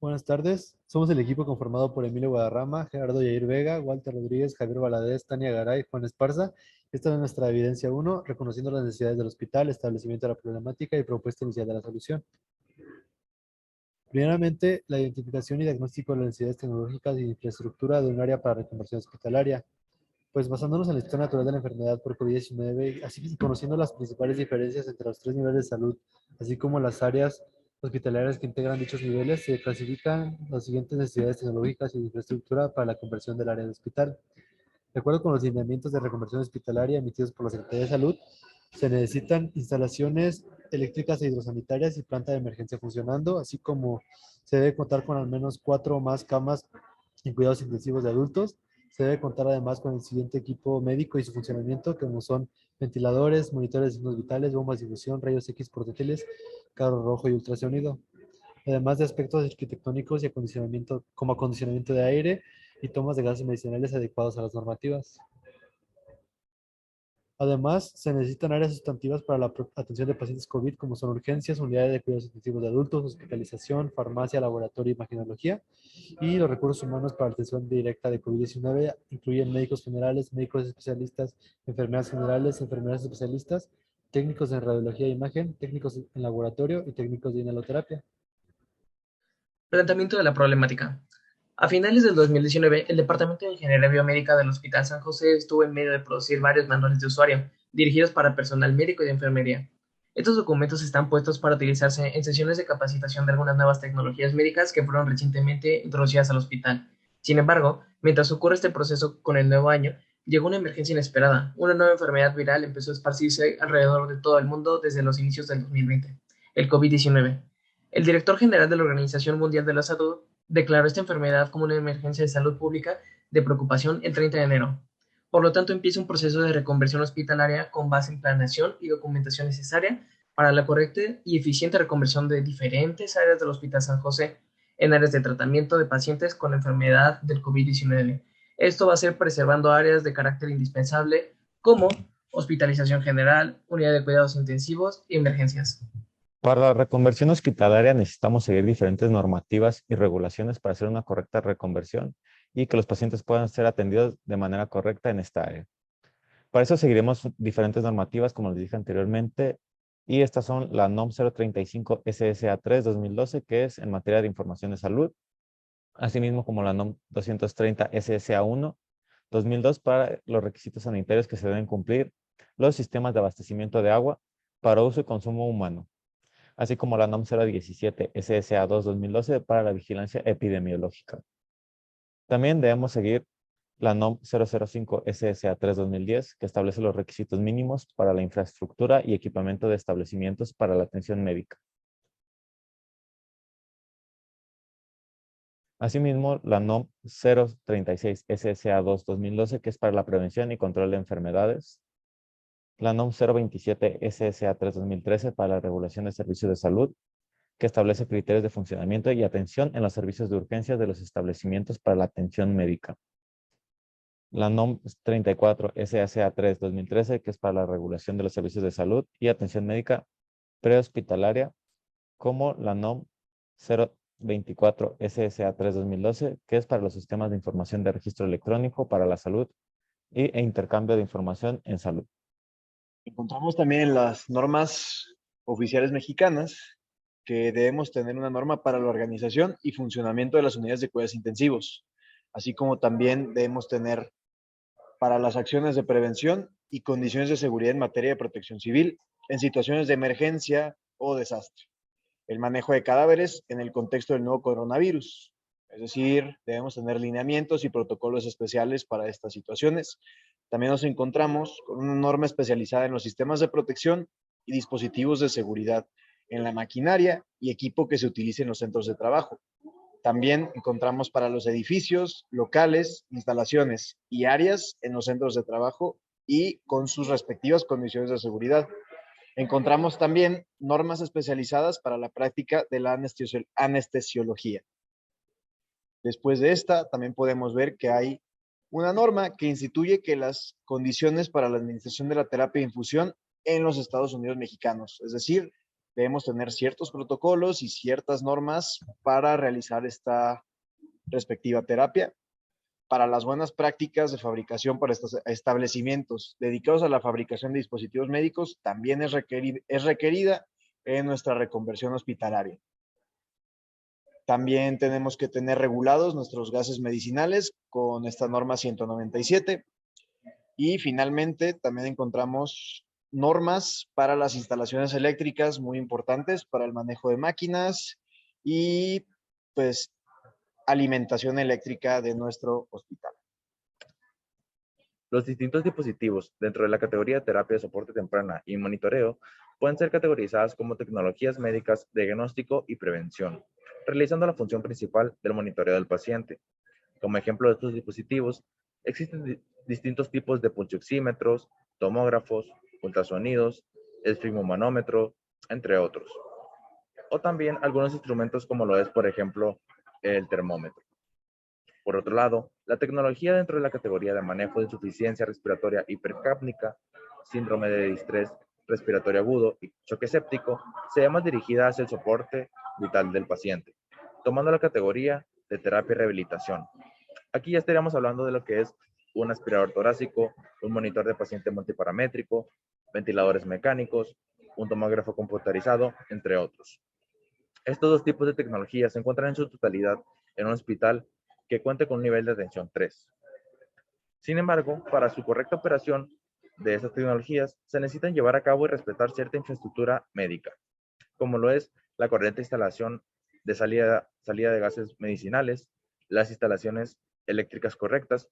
Buenas tardes, somos el equipo conformado por Emilio Guadarrama, Gerardo Yair Vega, Walter Rodríguez, Javier Valadez, Tania Garay, Juan Esparza. Esta es nuestra evidencia uno, reconociendo las necesidades del hospital, establecimiento de la problemática y propuesta inicial de la solución. Primeramente, la identificación y diagnóstico de las necesidades tecnológicas y de infraestructura de un área para reconversión hospitalaria. Pues basándonos en la historia natural de la enfermedad por COVID-19, así que conociendo las principales diferencias entre los tres niveles de salud, así como las áreas hospitalarias que integran dichos niveles, se clasifican las siguientes necesidades tecnológicas y de infraestructura para la conversión del área de hospital. De acuerdo con los lineamientos de reconversión hospitalaria emitidos por la Secretaría de Salud, se necesitan instalaciones eléctricas e hidrosanitarias y planta de emergencia funcionando, así como se debe contar con al menos 4 o más camas en cuidados intensivos de adultos. Se debe contar además con el siguiente equipo médico y su funcionamiento, como son ventiladores, monitores de signos vitales, bombas de infusión, rayos X portátiles, carro rojo y ultrasonido. Además de aspectos arquitectónicos y acondicionamiento, como acondicionamiento de aire y tomas de gases medicinales adecuados a las normativas. Además, se necesitan áreas sustantivas para la atención de pacientes COVID, como son urgencias, unidades de cuidados intensivos de adultos, hospitalización, farmacia, laboratorio y imagenología. Y los recursos humanos para la atención directa de COVID-19 incluyen médicos generales, médicos especialistas, enfermeras generales, enfermeras especialistas, técnicos en radiología e imagen, técnicos en laboratorio y técnicos de inhaloterapia. Planteamiento de la problemática. A finales del 2019, el Departamento de Ingeniería Biomédica del Hospital San José estuvo en medio de producir varios manuales de usuario, dirigidos para personal médico y de enfermería. Estos documentos están puestos para utilizarse en sesiones de capacitación de algunas nuevas tecnologías médicas que fueron recientemente introducidas al hospital. Sin embargo, mientras ocurre este proceso con el nuevo año, llegó una emergencia inesperada. Una nueva enfermedad viral empezó a esparcirse alrededor de todo el mundo desde los inicios del 2020, el COVID-19. El director general de la Organización Mundial de la Salud declaró esta enfermedad como una emergencia de salud pública de preocupación el 30 de enero. Por lo tanto, empieza un proceso de reconversión hospitalaria con base en planeación y documentación necesaria para la correcta y eficiente reconversión de diferentes áreas del Hospital San José en áreas de tratamiento de pacientes con enfermedad del COVID-19. Esto va a ser preservando áreas de carácter indispensable como hospitalización general, unidad de cuidados intensivos y emergencias. Para la reconversión hospitalaria necesitamos seguir diferentes normativas y regulaciones para hacer una correcta reconversión y que los pacientes puedan ser atendidos de manera correcta en esta área. Para eso seguiremos diferentes normativas, como les dije anteriormente, y estas son la NOM 035 SSA3 2012, que es en materia de información de salud, asimismo como la NOM 230 SSA1 2002 para los requisitos sanitarios que se deben cumplir los sistemas de abastecimiento de agua para uso y consumo humano, así como la NOM 017 SSA2 2012 para la vigilancia epidemiológica. También debemos seguir la NOM 005 SSA3 2010, que establece los requisitos mínimos para la infraestructura y equipamiento de establecimientos para la atención médica. Asimismo, la NOM 036 SSA2 2012, que es para la prevención y control de enfermedades. La NOM 027 SSA3 2013 para la regulación de servicios de salud, que establece criterios de funcionamiento y atención en los servicios de urgencias de los establecimientos para la atención médica. La NOM 34 SACA3 2013, que es para la regulación de los servicios de salud y atención médica prehospitalaria, como la NOM 024 SSA3 2012, que es para los sistemas de información de registro electrónico para la salud e intercambio de información en salud. Encontramos también las normas oficiales mexicanas, que debemos tener una norma para la organización y funcionamiento de las unidades de cuidados intensivos, así como también debemos tener para las acciones de prevención y condiciones de seguridad en materia de protección civil en situaciones de emergencia o desastre. El manejo de cadáveres en el contexto del nuevo coronavirus. Es decir, debemos tener lineamientos y protocolos especiales para estas situaciones. También nos encontramos con una norma especializada en los sistemas de protección y dispositivos de seguridad en la maquinaria y equipo que se utilice en los centros de trabajo. También encontramos para los edificios, locales, instalaciones y áreas en los centros de trabajo y con sus respectivas condiciones de seguridad. Encontramos también normas especializadas para la práctica de la anestesiología. Después de esta, también podemos ver que hay una norma que instituye que las condiciones para la administración de la terapia de infusión en los Estados Unidos mexicanos, es decir, debemos tener ciertos protocolos y ciertas normas para realizar esta respectiva terapia. Para las buenas prácticas de fabricación para estos establecimientos dedicados a la fabricación de dispositivos médicos, también es requerida en nuestra reconversión hospitalaria. También tenemos que tener regulados nuestros gases medicinales con esta norma 197. Y finalmente también encontramos normas para las instalaciones eléctricas muy importantes para el manejo de máquinas y pues alimentación eléctrica de nuestro hospital. Los distintos dispositivos dentro de la categoría de terapia de soporte temprana y monitoreo pueden ser categorizadas como tecnologías médicas de diagnóstico y prevención, realizando la función principal del monitoreo del paciente. Como ejemplo de estos dispositivos, existen distintos tipos de pulsioxímetros, tomógrafos, ultrasonidos, esfigmomanómetro, entre otros. O también algunos instrumentos como lo es, por ejemplo, el termómetro. Por otro lado, la tecnología dentro de la categoría de manejo de insuficiencia respiratoria hipercápnica, síndrome de distrés respiratorio agudo y choque séptico, se llama dirigida hacia el soporte vital del paciente, tomando la categoría de terapia y rehabilitación. Aquí ya estaríamos hablando de lo que es un aspirador torácico, un monitor de paciente multiparamétrico, ventiladores mecánicos, un tomógrafo computarizado, entre otros. Estos dos tipos de tecnologías se encuentran en su totalidad en un hospital que cuente con un nivel de atención 3. Sin embargo, para su correcta operación de estas tecnologías, se necesitan llevar a cabo y respetar cierta infraestructura médica, como lo es la correcta instalación de salida de gases medicinales, las instalaciones eléctricas correctas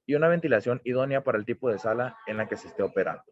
y una ventilación idónea para el tipo de sala en la que se esté operando.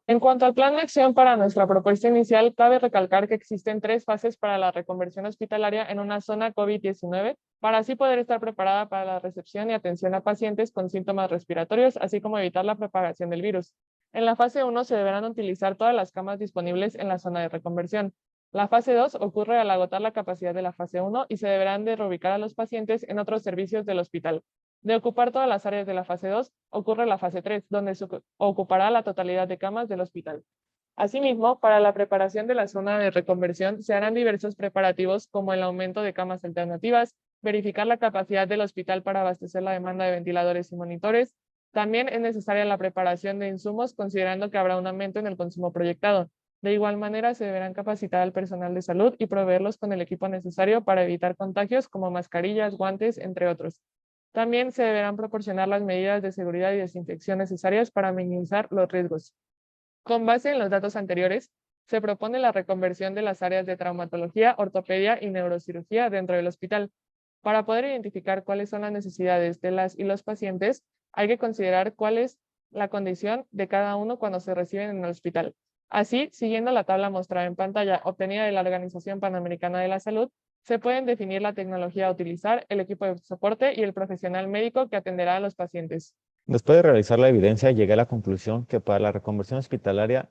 En cuanto al plan de acción para nuestra propuesta inicial, cabe recalcar que existen 3 fases para la reconversión hospitalaria en una zona COVID-19, para así poder estar preparada para la recepción y atención a pacientes con síntomas respiratorios, así como evitar la propagación del virus. En la fase 1 se deberán utilizar todas las camas disponibles en la zona de reconversión. La fase 2 ocurre al agotar la capacidad de la fase 1 y se deberán de reubicar a los pacientes en otros servicios del hospital. De ocupar todas las áreas de la fase 2, ocurre la fase 3, donde se ocupará la totalidad de camas del hospital. Asimismo, para la preparación de la zona de reconversión se harán diversos preparativos como el aumento de camas alternativas, verificar la capacidad del hospital para abastecer la demanda de ventiladores y monitores. También es necesaria la preparación de insumos, considerando que habrá un aumento en el consumo proyectado. De igual manera, se deberán capacitar al personal de salud y proveerlos con el equipo necesario para evitar contagios como mascarillas, guantes, entre otros. También se deberán proporcionar las medidas de seguridad y desinfección necesarias para minimizar los riesgos. Con base en los datos anteriores, se propone la reconversión de las áreas de traumatología, ortopedia y neurocirugía dentro del hospital. Para poder identificar cuáles son las necesidades de las y los pacientes, hay que considerar cuál es la condición de cada uno cuando se reciben en el hospital. Así, siguiendo la tabla mostrada en pantalla obtenida de la Organización Panamericana de la Salud, se pueden definir la tecnología a utilizar, el equipo de soporte y el profesional médico que atenderá a los pacientes. Después de realizar la evidencia, llegué a la conclusión que para la reconversión hospitalaria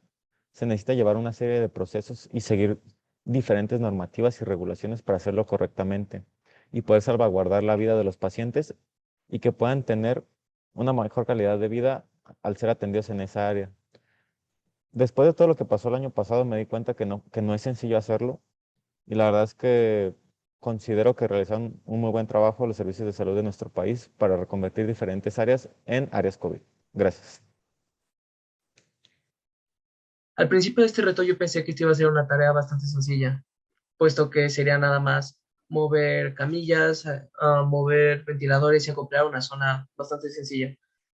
se necesita llevar una serie de procesos y seguir diferentes normativas y regulaciones para hacerlo correctamente y poder salvaguardar la vida de los pacientes y que puedan tener una mejor calidad de vida al ser atendidos en esa área. Después de todo lo que pasó el año pasado, me di cuenta que no es sencillo hacerlo y la verdad es que considero que realizaron un muy buen trabajo los servicios de salud de nuestro país para reconvertir diferentes áreas en áreas COVID. Gracias. Al principio de este reto yo pensé que esto iba a ser una tarea bastante sencilla, puesto que sería nada más mover camillas, mover ventiladores y acoplar una zona bastante sencilla.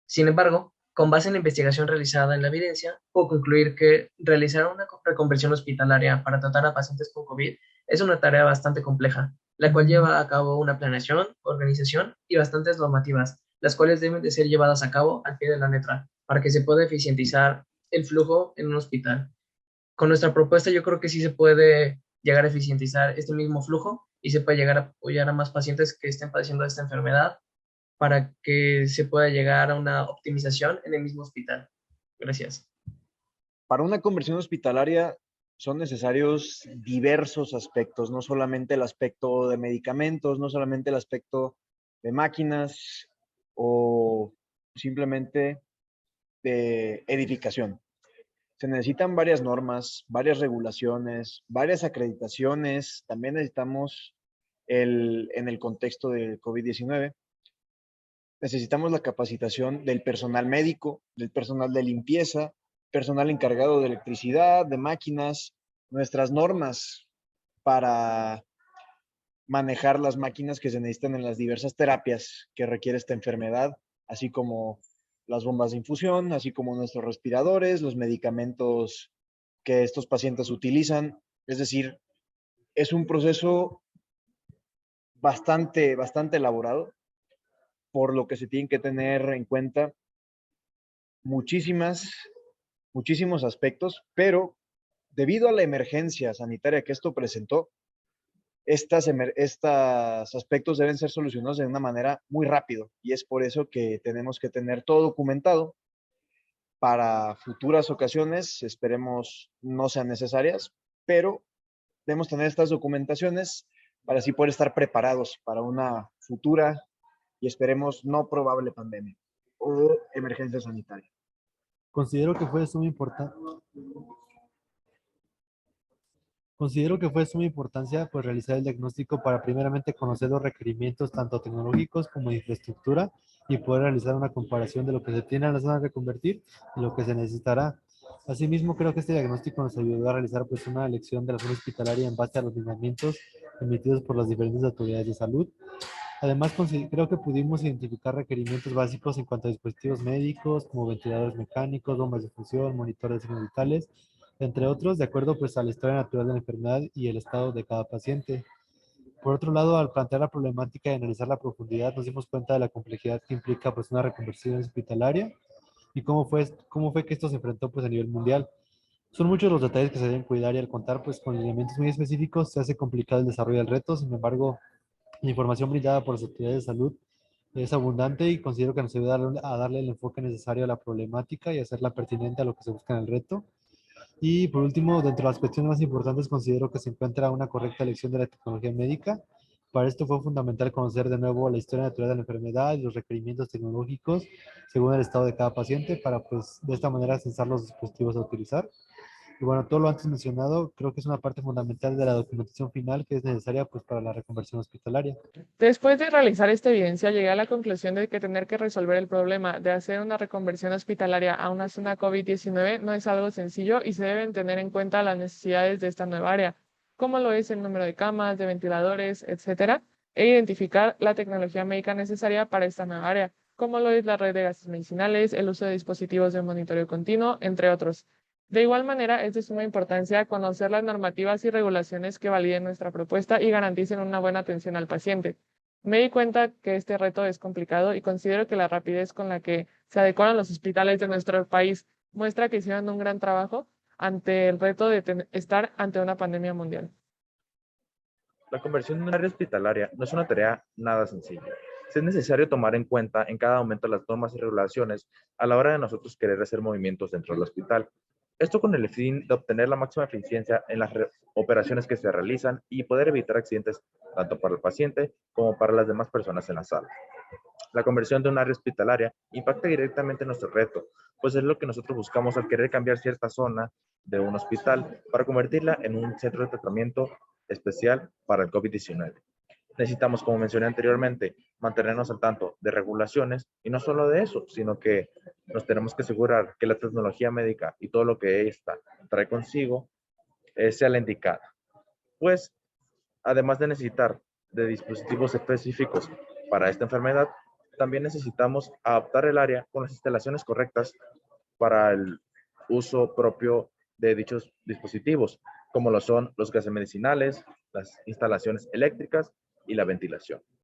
Sin embargo, con base en la investigación realizada en la evidencia, puedo concluir que realizar una reconversión hospitalaria para tratar a pacientes con COVID es una tarea bastante compleja, la cual lleva a cabo una planeación, organización y bastantes normativas, las cuales deben de ser llevadas a cabo al pie de la letra, para que se pueda eficientizar el flujo en un hospital. Con nuestra propuesta yo creo que sí se puede llegar a eficientizar este mismo flujo y se puede llegar a apoyar a más pacientes que estén padeciendo esta enfermedad para que se pueda llegar a una optimización en el mismo hospital. Gracias. Para una conversión hospitalaria son necesarios diversos aspectos, no solamente el aspecto de medicamentos, no solamente el aspecto de máquinas o simplemente de edificación, Se necesitan varias normas, varias regulaciones, varias acreditaciones. También necesitamos, en el contexto del COVID-19, necesitamos la capacitación del personal médico, del personal de limpieza, personal encargado de electricidad, de máquinas, nuestras normas para manejar las máquinas que se necesitan en las diversas terapias que requiere esta enfermedad, así como las bombas de infusión, así como nuestros respiradores, los medicamentos que estos pacientes utilizan. Es decir, es un proceso bastante elaborado, por lo que se tienen que tener en cuenta muchísimos aspectos, pero debido a la emergencia sanitaria que esto presentó, estos aspectos deben ser solucionados de una manera muy rápido y es por eso que tenemos que tener todo documentado para futuras ocasiones, esperemos no sean necesarias, pero debemos tener estas documentaciones para así poder estar preparados para una futura y esperemos no probable pandemia o emergencia sanitaria. Considero que fue de suma Considero que fue de suma importancia pues, realizar el diagnóstico para primeramente conocer los requerimientos tanto tecnológicos como de infraestructura y poder realizar una comparación de lo que se tiene en la zona de reconvertir y lo que se necesitará. Asimismo, creo que este diagnóstico nos ayudó a realizar pues, una elección de la zona hospitalaria en base a los lineamientos emitidos por las diferentes autoridades de salud. Además, creo que pudimos identificar requerimientos básicos en cuanto a dispositivos médicos, como ventiladores mecánicos, bombas de fusión, monitores de signos vitales, entre otros, de acuerdo pues, a la historia natural de la enfermedad y el estado de cada paciente. Por otro lado, al plantear la problemática y analizar la profundidad, nos dimos cuenta de la complejidad que implica pues, una reconversión hospitalaria y cómo fue que esto se enfrentó pues, a nivel mundial. Son muchos los detalles que se deben cuidar y al contar pues, con lineamientos muy específicos se hace complicado el desarrollo del reto. Sin embargo, la información brindada por las autoridades de salud es abundante y considero que nos ayuda a darle el enfoque necesario a la problemática y hacerla pertinente a lo que se busca en el reto. Y por último, dentro de las cuestiones más importantes, considero que se encuentra una correcta elección de la tecnología médica. Para esto fue fundamental conocer de nuevo la historia natural de la enfermedad y los requerimientos tecnológicos según el estado de cada paciente para, pues, de esta manera censar los dispositivos a utilizar. Y bueno, todo lo antes mencionado creo que es una parte fundamental de la documentación final que es necesaria pues, para la reconversión hospitalaria. Después de realizar esta evidencia, llegué a la conclusión de que tener que resolver el problema de hacer una reconversión hospitalaria a una zona COVID-19 no es algo sencillo y se deben tener en cuenta las necesidades de esta nueva área, como lo es el número de camas, de ventiladores, etcétera, e identificar la tecnología médica necesaria para esta nueva área, como lo es la red de gases medicinales, el uso de dispositivos de monitoreo continuo, entre otros. De igual manera, es de suma importancia conocer las normativas y regulaciones que validen nuestra propuesta y garanticen una buena atención al paciente. Me di cuenta que este reto es complicado y considero que la rapidez con la que se adecuan los hospitales de nuestro país muestra que hicieron un gran trabajo ante el reto de estar ante una pandemia mundial. La conversión de un área hospitalaria no es una tarea nada sencilla. Es necesario tomar en cuenta en cada momento las normas y regulaciones a la hora de nosotros querer hacer movimientos dentro del hospital. Esto con el fin de obtener la máxima eficiencia en las operaciones que se realizan y poder evitar accidentes tanto para el paciente como para las demás personas en la sala. La conversión de un área hospitalaria impacta directamente nuestro reto, pues es lo que nosotros buscamos al querer cambiar cierta zona de un hospital para convertirla en un centro de tratamiento especial para el COVID-19. Necesitamos, como mencioné anteriormente, mantenernos al tanto de regulaciones y no solo de eso, sino que nos tenemos que asegurar que la tecnología médica y todo lo que ésta trae consigo sea la indicada. Pues, además de necesitar de dispositivos específicos para esta enfermedad, también necesitamos adaptar el área con las instalaciones correctas para el uso propio de dichos dispositivos, como lo son los gases medicinales, las instalaciones eléctricas y la ventilación.